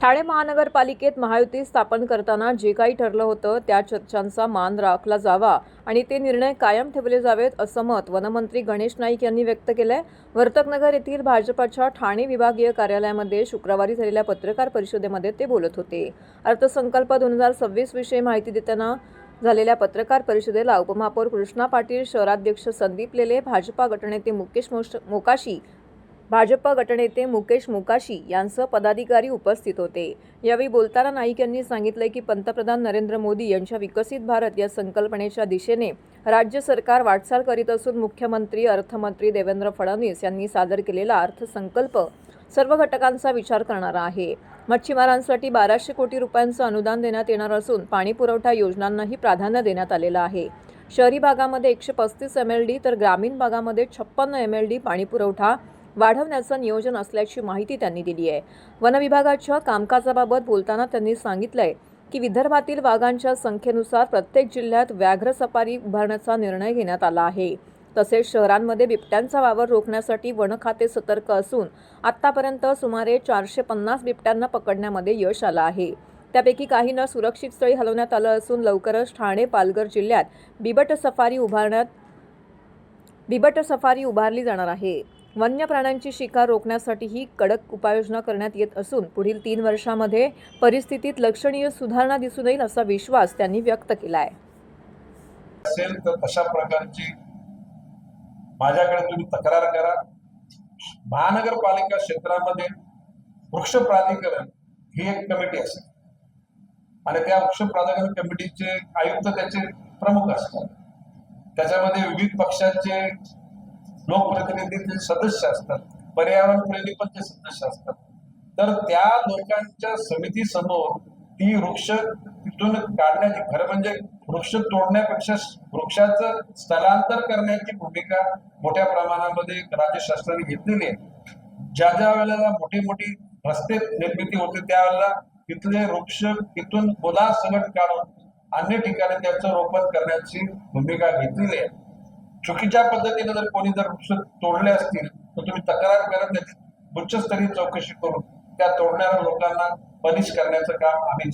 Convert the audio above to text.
ठाणे महानगरपालिकेत महायुती स्थापन करताना जे काही ठरलं होतं त्या चर्चांचा मान राखला जावा आणि ते निर्णय कायम ठेवले जावेत असं मत वनमंत्री गणेश नाईक यांनी व्यक्त केलंय। वर्तकनगर येथील भाजपच्या ठाणे विभागीय कार्यालयामध्ये शुक्रवारी झालेल्या पत्रकार परिषदेमध्ये ते बोलत होते। अर्थसंकल्प 2026 विषयी माहिती देताना झालेल्या पत्रकार परिषदेला उपमहापौर कृष्णा पाटील, शहराध्यक्ष संदीप लेले, भाजप गटनेते मुकेश मोकाशी यांसह पदाधिकारी उपस्थित होते। यावेळी बोलताना नाईक यांनी सांगितले की पंतप्रधान नरेंद्र मोदी यांच्या विकसित भारत या संकल्पनेच्या दिशेने राज्य सरकार वाटचाल करीत असून मुख्यमंत्री अर्थमंत्री देवेंद्र फडणवीस यांनी सादर केलेला अर्थसंकल्प सर्व घटकांचा विचार करणारा आहे। मच्छीमारांसाठी 1200 कोटी रुपयांचं अनुदान देण्यात येणार असून पाणी पुरवठा योजनांनाही प्राधान्य देण्यात आलेलं आहे। शहरी भागामध्ये 135 MLD तर ग्रामीण भागामध्ये 56 MLD पाणी पुरवठा वाढवण्याचं नियोजन असल्याची माहिती त्यांनी दिली आहे। वन विभागाच्या कामकाजाबाबत बोलताना त्यांनी सांगितलंय की विदर्भातील वाघांच्या संख्येनुसार प्रत्येक जिल्ह्यात व्याघ्र सफारी उभारण्याचा निर्णय घेण्यात आला आहे। तसेच शहरांमध्ये बिबट्यांचा वावर रोखण्यासाठी वन खाते सतर्क असून आतापर्यंत सुमारे 450 बिबट्यांना पकडण्यामध्ये यश आलं आहे। त्यापैकी काहींना सुरक्षित स्थळी हलवण्यात आलं असून लवकरच ठाणे पालघर जिल्ह्यात बिबट सफारी उभारली जाणार आहे। वन्य प्राण्यांची शिकार रोखण्यासाठीही कडक उपाययोजना करण्यात येत असून पुढील 3 वर्षांमध्ये परिस्थितीत लक्षणीय सुधारणा दिसून येईल असा विश्वास त्यांनी व्यक्त केला आहे। असेल तर तशा प्रकारची माझ्याकडे तुम्ही तक्रार करा। महानगरपालिका क्षेत्रामध्ये वृक्ष प्राधिकरण ही एक कमिटी असेल आणि त्या वृक्ष प्राधिकरण कमिटीचे आयुक्त त्याचे प्रमुख असतात। त्याच्यामध्ये विविध पक्षांचे लोकप्रतिनिधी सदस्य असतात, पर्यावरण प्रेमी पण ते सदस्य असतात। तर त्या लोकांच्या समिती समोर ती वृक्ष तिथून काढण्याची, खरं म्हणजे वृक्ष तोडण्यापेक्षा वृक्षाचं स्थलांतर करण्याची भूमिका मोठ्या प्रमाणामध्ये राज्य शासनाने घेतलेली आहे। ज्या वेळेला मोठी रस्ते निर्मिती होते त्यावेळेला तिथले वृक्ष तिथून मुलासकट काढून अन्य ठिकाणी त्याचं रोपण करण्याची भूमिका घेतलेली आहे। चुकीच्या पद्धतीने जर कोणी वृक्ष तोडले असतील तर तुम्ही तक्रार करा, त्याची उच्चस्तरीय चौकशी करून त्या तोडणाऱ्या लोकांना पनिश करण्याचं काम आम्ही